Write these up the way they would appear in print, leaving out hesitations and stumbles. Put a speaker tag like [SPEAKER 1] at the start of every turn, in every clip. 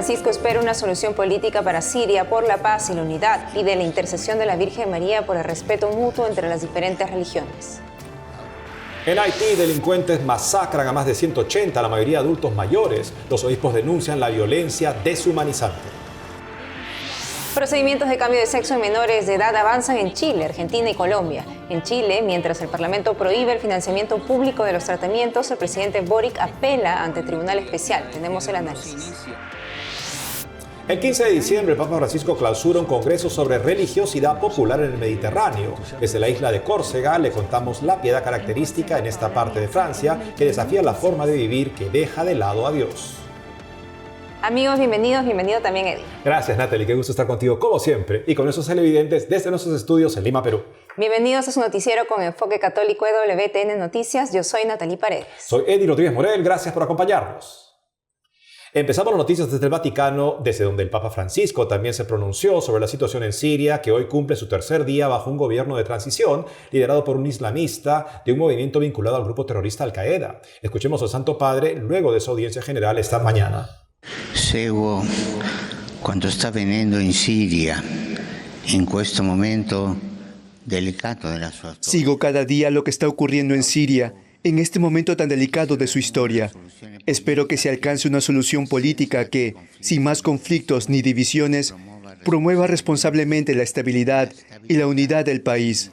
[SPEAKER 1] Francisco espera una solución política para Siria por la paz y la unidad. Pide la intercesión de la Virgen María por el respeto mutuo entre las diferentes religiones.
[SPEAKER 2] En Haití, delincuentes masacran a más de 180, la mayoría adultos mayores. Los obispos denuncian la violencia deshumanizante.
[SPEAKER 1] Procedimientos de cambio de sexo en menores de edad avanzan en Chile, Argentina y Colombia. En Chile, mientras el Parlamento prohíbe el financiamiento público de los tratamientos, el presidente Boric apela ante Tribunal Especial. Tenemos el análisis.
[SPEAKER 2] El 15 de diciembre, el Papa Francisco clausura un congreso sobre religiosidad popular en el Mediterráneo. Desde la isla de Córcega le contamos la piedad característica en esta parte de Francia que desafía la forma de vivir que deja de lado a Dios.
[SPEAKER 1] Amigos, bienvenido también Eddie.
[SPEAKER 2] Gracias, Natalie, qué gusto estar contigo como siempre y con esos televidentes desde nuestros estudios en Lima, Perú.
[SPEAKER 1] Bienvenidos a su noticiero con enfoque católico EWTN Noticias. Yo soy Natalie Paredes.
[SPEAKER 2] Soy Eddie Rodríguez Morel, gracias por acompañarnos. Empezamos las noticias desde el Vaticano, desde donde el Papa Francisco también se pronunció sobre la situación en Siria, que hoy cumple su tercer día bajo un gobierno de transición liderado por un islamista de un movimiento vinculado al grupo terrorista Al-Qaeda. Escuchemos al Santo Padre luego de su audiencia general esta mañana.
[SPEAKER 3] Seguo quanto sta avvenendo in Siria in questo momento delicato della sua storia.
[SPEAKER 4] Sigo cada día lo que está ocurriendo en Siria, en este momento tan delicado de su historia. Espero que se alcance una solución política que, sin más conflictos ni divisiones, promueva responsablemente la estabilidad y la unidad del país.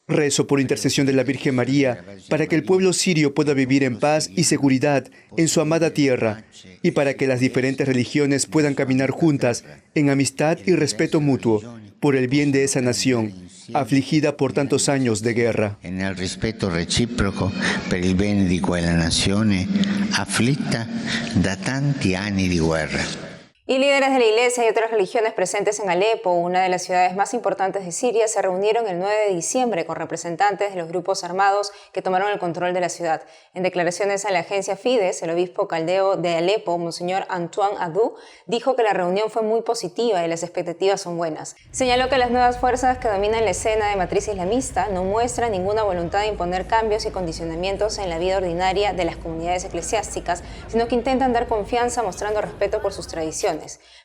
[SPEAKER 4] Rezo por intercesión de la Virgen María para que el pueblo sirio pueda vivir en paz y seguridad en su amada tierra y para que las diferentes religiones puedan caminar juntas en amistad y respeto mutuo por el bien de esa nación, afligida por tantos años de guerra.
[SPEAKER 3] En el respeto recíproco per il bene di quella nazione afflitta da tanti anni di guerra.
[SPEAKER 1] Y líderes de la Iglesia y otras religiones presentes en Alepo, una de las ciudades más importantes de Siria, se reunieron el 9 de diciembre con representantes de los grupos armados que tomaron el control de la ciudad. En declaraciones a la agencia Fides, el obispo caldeo de Alepo, Monseñor Antoine Adou, dijo que la reunión fue muy positiva y las expectativas son buenas. Señaló que las nuevas fuerzas que dominan la escena de matriz islamista no muestran ninguna voluntad de imponer cambios y condicionamientos en la vida ordinaria de las comunidades eclesiásticas, sino que intentan dar confianza mostrando respeto por sus tradiciones.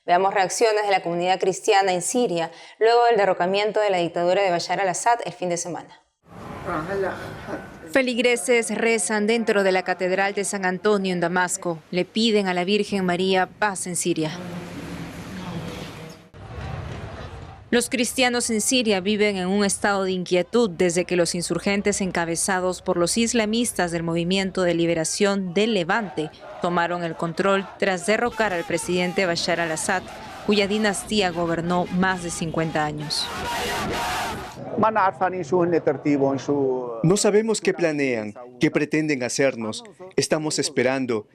[SPEAKER 1] Veamos reacciones de la comunidad cristiana en Siria luego del derrocamiento de la dictadura de Bashar al-Assad el fin de semana. Feligreses rezan dentro de la Catedral de San Antonio en Damasco. Le piden a la Virgen María paz en Siria. Los cristianos en Siria viven en un estado de inquietud desde que los insurgentes encabezados por los islamistas del Movimiento de Liberación del Levante tomaron el control tras derrocar al presidente Bashar al-Assad, cuya dinastía gobernó más de 50 años.
[SPEAKER 4] No sabemos qué planean, qué pretenden hacernos. Estamos esperando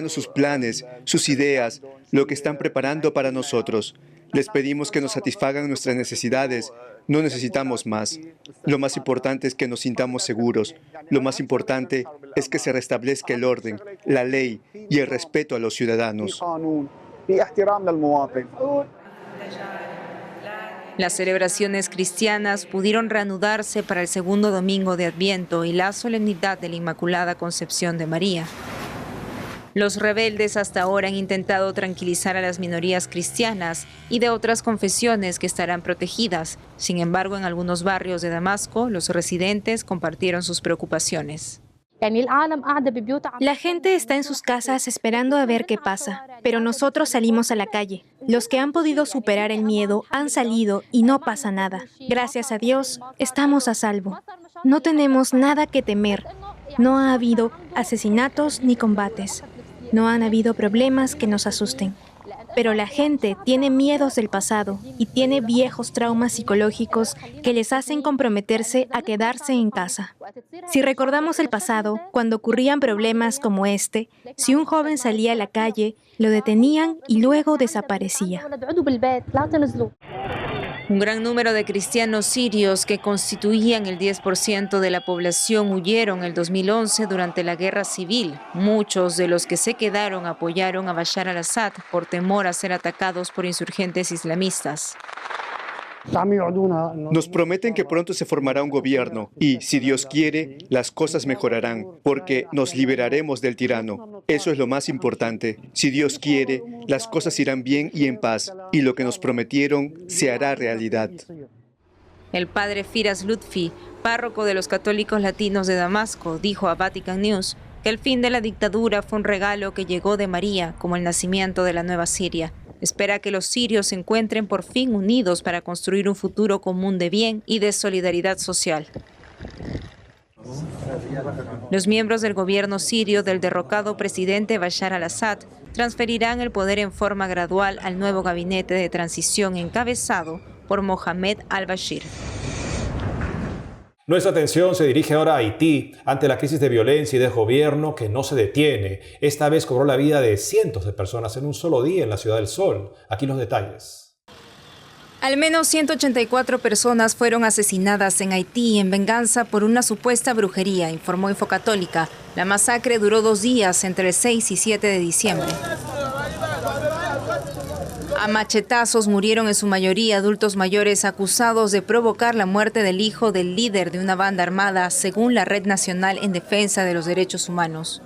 [SPEAKER 4] sus planes, sus ideas, lo que están preparando para nosotros. Les pedimos que nos satisfagan nuestras necesidades. No necesitamos más. Lo más importante es que nos sintamos seguros. Lo más importante es que se restablezca el orden, la ley y el respeto a los ciudadanos.
[SPEAKER 1] Las celebraciones cristianas pudieron reanudarse para el segundo domingo de Adviento y la solemnidad de la Inmaculada Concepción de María. Los rebeldes hasta ahora han intentado tranquilizar a las minorías cristianas y de otras confesiones que estarán protegidas. Sin embargo, en algunos barrios de Damasco, los residentes compartieron sus preocupaciones.
[SPEAKER 5] La gente está en sus casas esperando a ver qué pasa, pero nosotros salimos a la calle. Los que han podido superar el miedo han salido y no pasa nada. Gracias a Dios, estamos a salvo. No tenemos nada que temer. No ha habido asesinatos ni combates. No han habido problemas que nos asusten. Pero la gente tiene miedos del pasado y tiene viejos traumas psicológicos que les hacen comprometerse a quedarse en casa. Si recordamos el pasado, cuando ocurrían problemas como este, si un joven salía a la calle, lo detenían y luego desaparecía.
[SPEAKER 1] Un gran número de cristianos sirios que constituían el 10% de la población huyeron el 2011 durante la guerra civil. Muchos de los que se quedaron apoyaron a Bashar al-Assad por temor a ser atacados por insurgentes islamistas.
[SPEAKER 4] Nos prometen que pronto se formará un gobierno y, si Dios quiere, las cosas mejorarán, porque nos liberaremos del tirano. Eso es lo más importante. Si Dios quiere, las cosas irán bien y en paz, y lo que nos prometieron se hará realidad.
[SPEAKER 1] El padre Firas Lutfi, párroco de los católicos latinos de Damasco, dijo a Vatican News que el fin de la dictadura fue un regalo que llegó de María, como el nacimiento de la nueva Siria. Espera que los sirios se encuentren por fin unidos para construir un futuro común de bien y de solidaridad social. Los miembros del gobierno sirio del derrocado presidente Bashar al-Assad transferirán el poder en forma gradual al nuevo gabinete de transición encabezado por Mohamed al-Bashir.
[SPEAKER 2] Nuestra atención se dirige ahora a Haití ante la crisis de violencia y desgobierno que no se detiene. Esta vez cobró la vida de cientos de personas en un solo día en la Ciudad del Sol. Aquí los detalles.
[SPEAKER 1] Al menos 184 personas fueron asesinadas en Haití en venganza por una supuesta brujería, informó Infocatólica. La masacre duró 2 días, entre el 6 y 7 de diciembre. A machetazos murieron en su mayoría adultos mayores acusados de provocar la muerte del hijo del líder de una banda armada, según la Red Nacional en Defensa de los Derechos Humanos.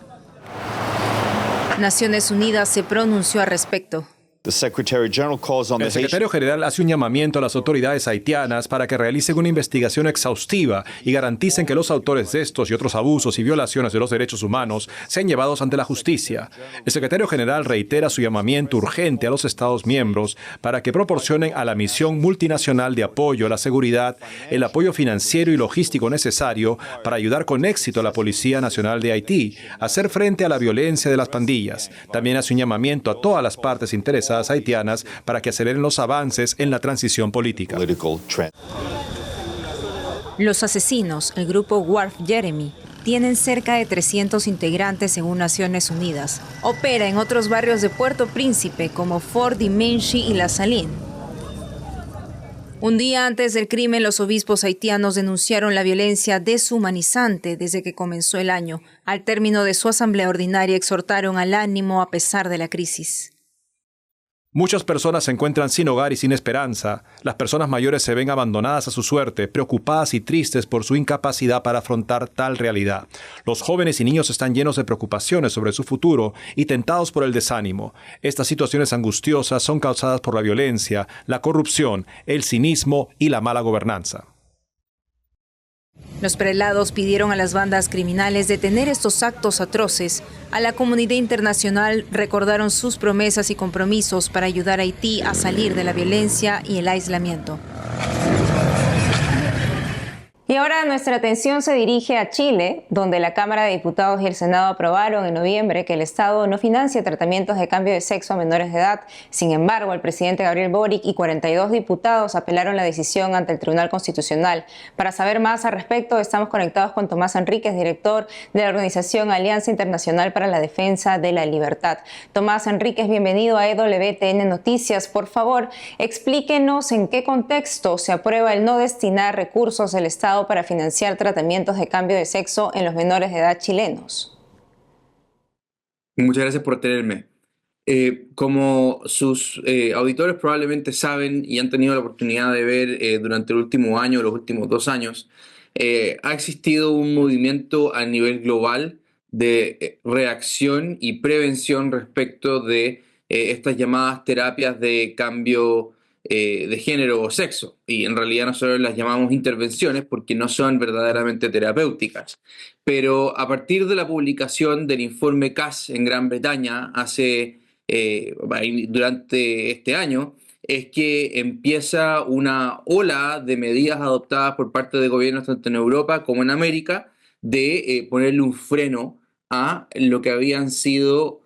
[SPEAKER 1] Naciones Unidas se pronunció al respecto.
[SPEAKER 6] El secretario general hace un llamamiento a las autoridades haitianas para que realicen una investigación exhaustiva y garanticen que los autores de estos y otros abusos y violaciones de los derechos humanos sean llevados ante la justicia. El secretario general reitera su llamamiento urgente a los Estados miembros para que proporcionen a la misión multinacional de apoyo a la seguridad el apoyo financiero y logístico necesario para ayudar con éxito a la Policía Nacional de Haití a hacer frente a la violencia de las pandillas. También hace un llamamiento a todas las partes interesadas haitianas para que aceleren los avances en la transición política.
[SPEAKER 1] Los asesinos, el grupo Wharf Jeremy, tienen cerca de 300 integrantes según Naciones Unidas. Opera en otros barrios de Puerto Príncipe como Fort Dimenshi y La Saline. Un día antes del crimen, los obispos haitianos denunciaron la violencia deshumanizante desde que comenzó el año. Al término de su asamblea ordinaria, exhortaron al ánimo a pesar de la crisis.
[SPEAKER 6] Muchas personas se encuentran sin hogar y sin esperanza. Las personas mayores se ven abandonadas a su suerte, preocupadas y tristes por su incapacidad para afrontar tal realidad. Los jóvenes y niños están llenos de preocupaciones sobre su futuro y tentados por el desánimo. Estas situaciones angustiosas son causadas por la violencia, la corrupción, el cinismo y la mala gobernanza.
[SPEAKER 1] Los prelados pidieron a las bandas criminales detener estos actos atroces. A la comunidad internacional recordaron sus promesas y compromisos para ayudar a Haití a salir de la violencia y el aislamiento. Y ahora nuestra atención se dirige a Chile, donde la Cámara de Diputados y el Senado aprobaron en noviembre que el Estado no financie tratamientos de cambio de sexo a menores de edad. Sin embargo, el presidente Gabriel Boric y 42 diputados apelaron la decisión ante el Tribunal Constitucional. Para saber más al respecto, estamos conectados con Tomás Enríquez, director de la organización Alianza Internacional para la Defensa de la Libertad. Tomás Enríquez, bienvenido a EWTN Noticias. Por favor, explíquenos en qué contexto se aprueba el no destinar recursos del Estado para financiar tratamientos de cambio de sexo en los menores de edad chilenos.
[SPEAKER 7] Muchas gracias por tenerme. Como sus auditores probablemente saben y han tenido la oportunidad de ver durante el último año, los últimos 2 años, ha existido un movimiento a nivel global de reacción y prevención respecto de estas llamadas terapias de cambio de género o sexo, y en realidad nosotros las llamamos intervenciones porque no son verdaderamente terapéuticas. Pero a partir de la publicación del informe Cass en Gran Bretaña durante este año, es que empieza una ola de medidas adoptadas por parte de gobiernos tanto en Europa como en América de ponerle un freno a lo que habían sido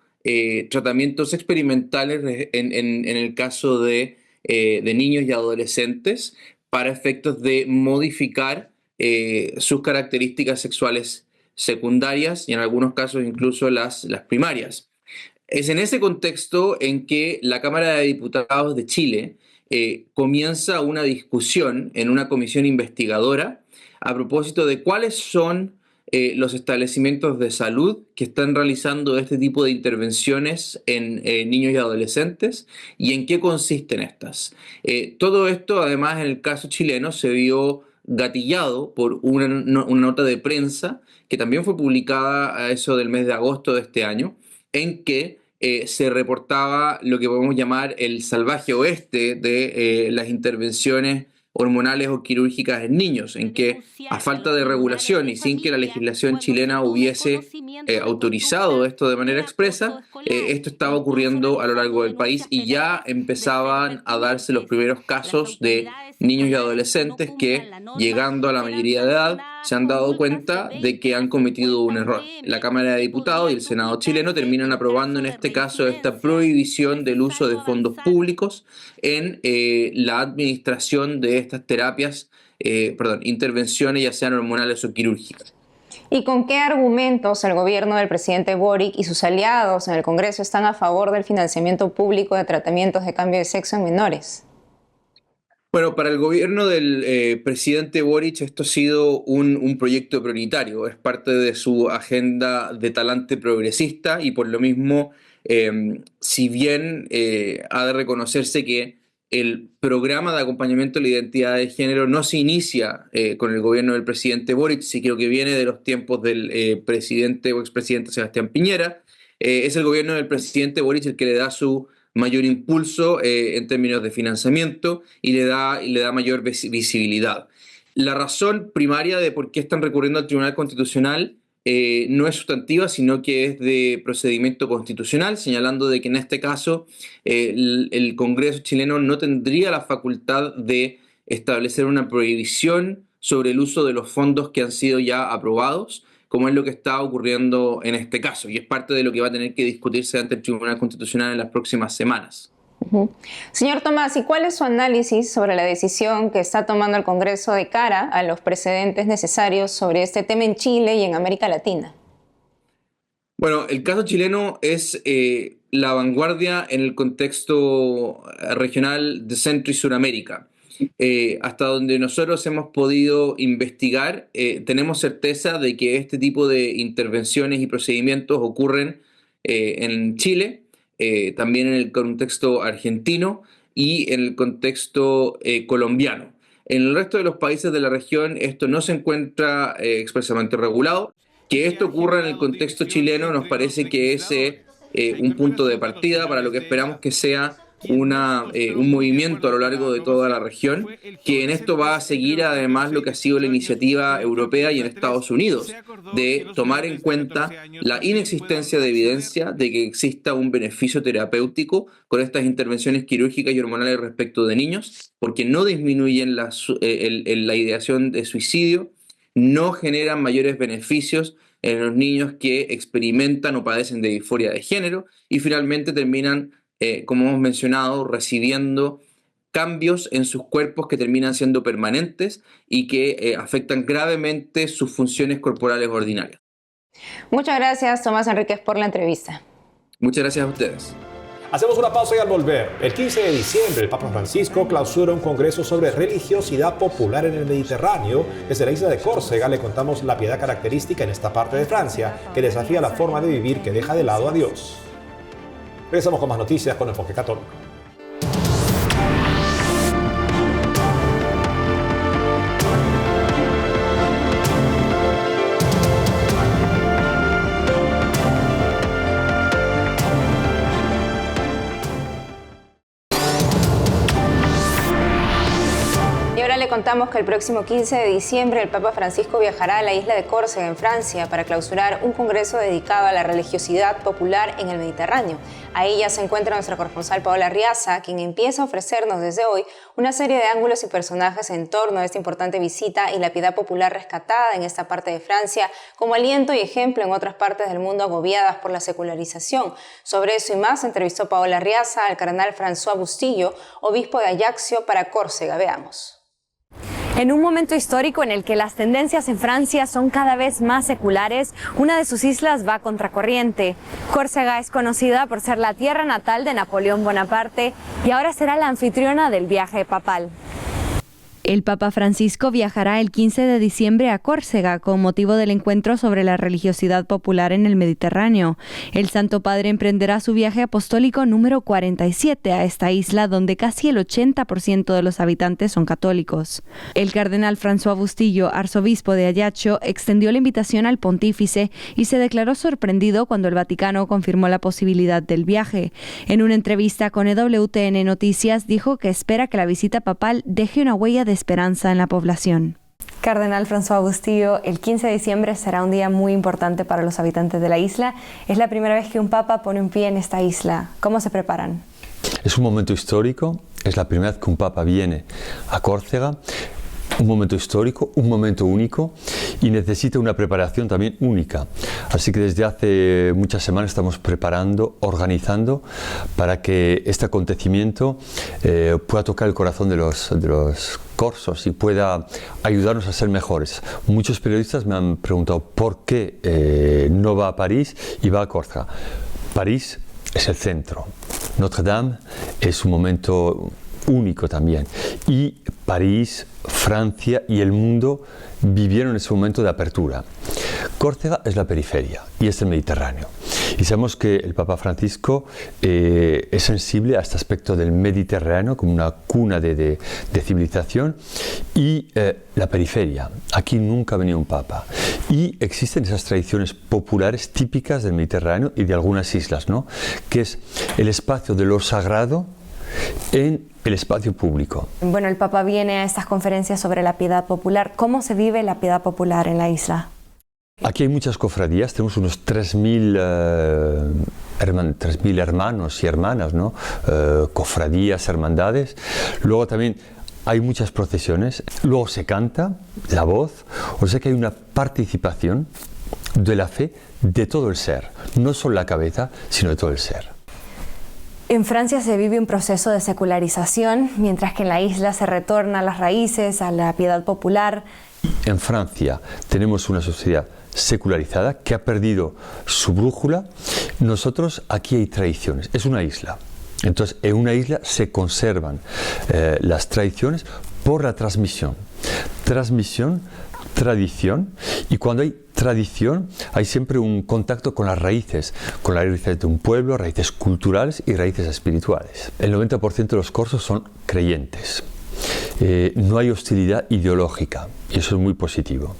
[SPEAKER 7] tratamientos experimentales en el caso de niños y adolescentes para efectos de modificar sus características sexuales secundarias y en algunos casos incluso las primarias. Es en ese contexto en que la Cámara de Diputados de Chile comienza una discusión en una comisión investigadora a propósito de cuáles son los establecimientos de salud que están realizando este tipo de intervenciones en niños y adolescentes y en qué consisten estas. Todo esto, además, en el caso chileno, se vio gatillado por una nota de prensa que también fue publicada a eso del mes de agosto de este año, en que se reportaba lo que podemos llamar el salvaje oeste de las intervenciones hormonales o quirúrgicas en niños, en que a falta de regulación y sin que la legislación chilena hubiese autorizado esto de manera expresa, esto estaba ocurriendo a lo largo del país y ya empezaban a darse los primeros casos de niños y adolescentes que, llegando a la mayoría de edad, se han dado cuenta de que han cometido un error. La Cámara de Diputados y el Senado chileno terminan aprobando en este caso esta prohibición del uso de fondos públicos en la administración de estas terapias, intervenciones, ya sean hormonales o quirúrgicas.
[SPEAKER 1] ¿Y con qué argumentos el gobierno del presidente Boric y sus aliados en el Congreso están a favor del financiamiento público de tratamientos de cambio de sexo en menores?
[SPEAKER 7] Bueno, para el gobierno del presidente Boric esto ha sido un proyecto prioritario, es parte de su agenda de talante progresista y por lo mismo, si bien ha de reconocerse que el programa de acompañamiento de la identidad de género no se inicia con el gobierno del presidente Boric, sí creo que viene de los tiempos del presidente o expresidente Sebastián Piñera, es el gobierno del presidente Boric el que le da su mayor impulso en términos de financiamiento y le da mayor visibilidad. La razón primaria de por qué están recurriendo al Tribunal Constitucional no es sustantiva, sino que es de procedimiento constitucional, señalando de que en este caso el Congreso chileno no tendría la facultad de establecer una prohibición sobre el uso de los fondos que han sido ya aprobados, como es lo que está ocurriendo en este caso, y es parte de lo que va a tener que discutirse ante el Tribunal Constitucional en las próximas semanas.
[SPEAKER 1] Señor Tomás, ¿y cuál es su análisis sobre la decisión que está tomando el Congreso de cara a los precedentes necesarios sobre este tema en Chile y en América Latina?
[SPEAKER 7] Bueno, el caso chileno es la vanguardia en el contexto regional de Centro y Suramérica. Hasta donde nosotros hemos podido investigar, tenemos certeza de que este tipo de intervenciones y procedimientos ocurren en Chile, también en el contexto argentino y en el contexto colombiano. En el resto de los países de la región esto no se encuentra expresamente regulado. Que esto ocurra en el contexto chileno nos parece que es un punto de partida para lo que esperamos que sea un movimiento a lo largo de toda la región, que en esto va a seguir además lo que ha sido la iniciativa europea y en Estados Unidos, de tomar en cuenta la inexistencia de evidencia de que exista un beneficio terapéutico con estas intervenciones quirúrgicas y hormonales respecto de niños, porque no disminuyen la ideación de suicidio, no generan mayores beneficios en los niños que experimentan o padecen de disforia de género y finalmente terminan como hemos mencionado, recibiendo cambios en sus cuerpos que terminan siendo permanentes y que afectan gravemente sus funciones corporales ordinarias.
[SPEAKER 1] Muchas gracias, Tomás Enríquez, por la entrevista.
[SPEAKER 7] Muchas gracias a ustedes.
[SPEAKER 2] Hacemos una pausa y al volver, el 15 de diciembre el Papa Francisco clausura un congreso sobre religiosidad popular en el Mediterráneo. Desde la isla de Córcega le contamos la piedad característica en esta parte de Francia que desafía la forma de vivir que deja de lado a Dios. Regresamos con más noticias con Enfoque Católico.
[SPEAKER 1] Le contamos que el próximo 15 de diciembre el Papa Francisco viajará a la isla de Córcega, en Francia, para clausurar un congreso dedicado a la religiosidad popular en el Mediterráneo. Ahí ya se encuentra nuestra corresponsal Paola Riaza, quien empieza a ofrecernos desde hoy una serie de ángulos y personajes en torno a esta importante visita y la piedad popular rescatada en esta parte de Francia, como aliento y ejemplo en otras partes del mundo agobiadas por la secularización. Sobre eso y más entrevistó Paola Riaza al cardenal François Bustillo, obispo de Ajaccio para Córcega. Veamos.
[SPEAKER 8] En un momento histórico en el que las tendencias en Francia son cada vez más seculares, una de sus islas va contracorriente. Córcega es conocida por ser la tierra natal de Napoleón Bonaparte y ahora será la anfitriona del viaje papal. El Papa Francisco viajará el 15 de diciembre a Córcega con motivo del encuentro sobre la religiosidad popular en el Mediterráneo. El Santo Padre emprenderá su viaje apostólico número 47 a esta isla donde casi el 80% de los habitantes son católicos. El cardenal François Bustillo, arzobispo de Ajaccio, extendió la invitación al pontífice y se declaró sorprendido cuando el Vaticano confirmó la posibilidad del viaje. En una entrevista con EWTN Noticias dijo que espera que la visita papal deje una huella de esperanza en la población.
[SPEAKER 9] Cardenal François Bustillo, el 15 de diciembre será un día muy importante para los habitantes de la isla. Es la primera vez que un papa pone un pie en esta isla. ¿Cómo se preparan?
[SPEAKER 10] Es un momento histórico, es la primera vez que un papa viene a Córcega. Un momento histórico, un momento único y necesita una preparación también única. Así que desde hace muchas semanas estamos preparando, organizando para que este acontecimiento pueda tocar el corazón de los corsos y pueda ayudarnos a ser mejores. Muchos periodistas me han preguntado por qué no va a París y va a Córcega. París es el centro. Notre Dame es un momento único también. Y París, Francia y el mundo vivieron ese momento de apertura. Córcega es la periferia y es el Mediterráneo. Y sabemos que el Papa Francisco es sensible a este aspecto del Mediterráneo como una cuna de civilización y la periferia. Aquí nunca ha venido un Papa. Y existen esas tradiciones populares típicas del Mediterráneo y de algunas islas, ¿no? Que es el espacio de lo sagrado en el espacio público.
[SPEAKER 9] Bueno, el Papa viene a estas conferencias sobre la piedad popular. ¿Cómo se vive la piedad popular en la isla?
[SPEAKER 10] Aquí hay muchas cofradías, tenemos unos 3.000 hermanos y hermanas, ¿no? Cofradías, hermandades. Luego también hay muchas procesiones. Luego se canta la voz, o sea que hay una participación de la fe de todo el ser, no solo la cabeza, sino de todo el ser.
[SPEAKER 9] En Francia se vive un proceso de secularización, mientras que en la isla se retorna a las raíces, a la piedad popular.
[SPEAKER 10] En Francia tenemos una sociedad secularizada que ha perdido su brújula. Nosotros aquí hay tradiciones, es una isla. Entonces en una isla se conservan las tradiciones por la transmisión. Tradición, y cuando hay tradición hay siempre un contacto con las raíces de un pueblo, raíces culturales y raíces espirituales. El 90% de los corsos son creyentes. No hay hostilidad ideológica y eso es muy positivo.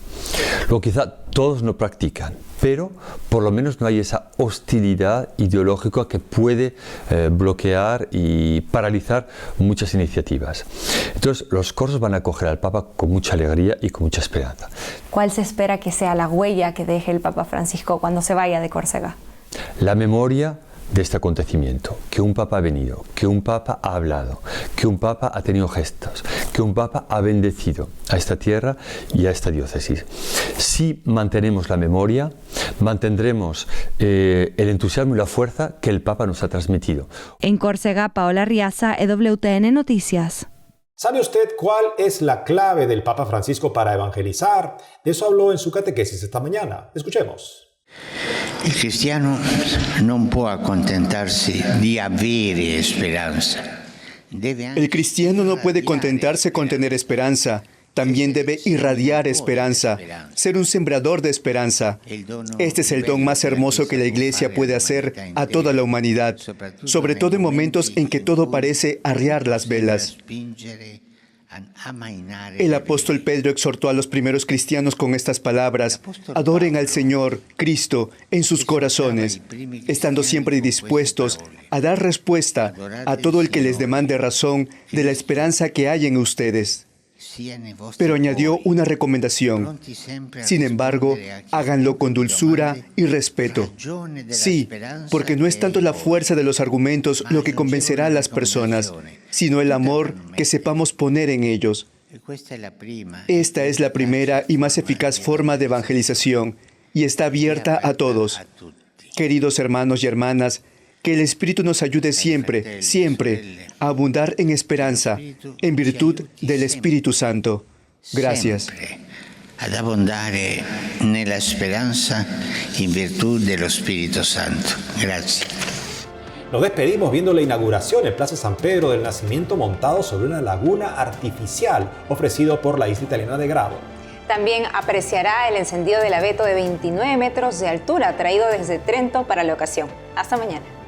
[SPEAKER 10] Luego quizá todos no practican, pero por lo menos no hay esa hostilidad ideológica que puede bloquear y paralizar muchas iniciativas. Entonces los corsos van a acoger al Papa con mucha alegría y con mucha esperanza.
[SPEAKER 9] ¿Cuál se espera que sea la huella que deje el Papa Francisco cuando se vaya de Córcega?
[SPEAKER 10] La memoria de este acontecimiento, que un Papa ha venido, que un Papa ha hablado, que un Papa ha tenido gestos, que un Papa ha bendecido a esta tierra y a esta diócesis. Si mantenemos la memoria, mantendremos el entusiasmo y la fuerza que el Papa nos ha transmitido.
[SPEAKER 8] En Córcega, Paola Riaza, EWTN Noticias.
[SPEAKER 2] ¿Sabe usted cuál es la clave del Papa Francisco para evangelizar? De eso habló en su catequesis esta mañana. Escuchemos.
[SPEAKER 3] Il cristiano non può accontentarsi di avere speranza.
[SPEAKER 4] El cristiano no puede contentarse con tener esperanza. También debe irradiar esperanza, ser un sembrador de esperanza. Este es el don más hermoso que la Iglesia puede hacer a toda la humanidad, sobre todo en momentos en que todo parece arriar las velas. El apóstol Pedro exhortó a los primeros cristianos con estas palabras: adoren al Señor, Cristo, en sus corazones, estando siempre dispuestos a dar respuesta a todo el que les demande razón de la esperanza que hay en ustedes. Pero añadió una recomendación: sin embargo, háganlo con dulzura y respeto. Sí, porque no es tanto la fuerza de los argumentos lo que convencerá a las personas, sino el amor que sepamos poner en ellos. Esta es la primera y más eficaz forma de evangelización y está abierta a todos. Queridos hermanos y hermanas, que el Espíritu nos ayude siempre, siempre, a abundar en esperanza, en virtud del Espíritu Santo. Gracias.
[SPEAKER 3] Ad abbondare nella speranza in virtù dello Spirito Santo. Grazie.
[SPEAKER 2] Nos despedimos viendo la inauguración en Plaza San Pedro del Nacimiento montado sobre una laguna artificial ofrecido por la isla italiana de Grado.
[SPEAKER 1] También apreciará el encendido del abeto de 29 metros de altura traído desde Trento para la ocasión. Hasta mañana.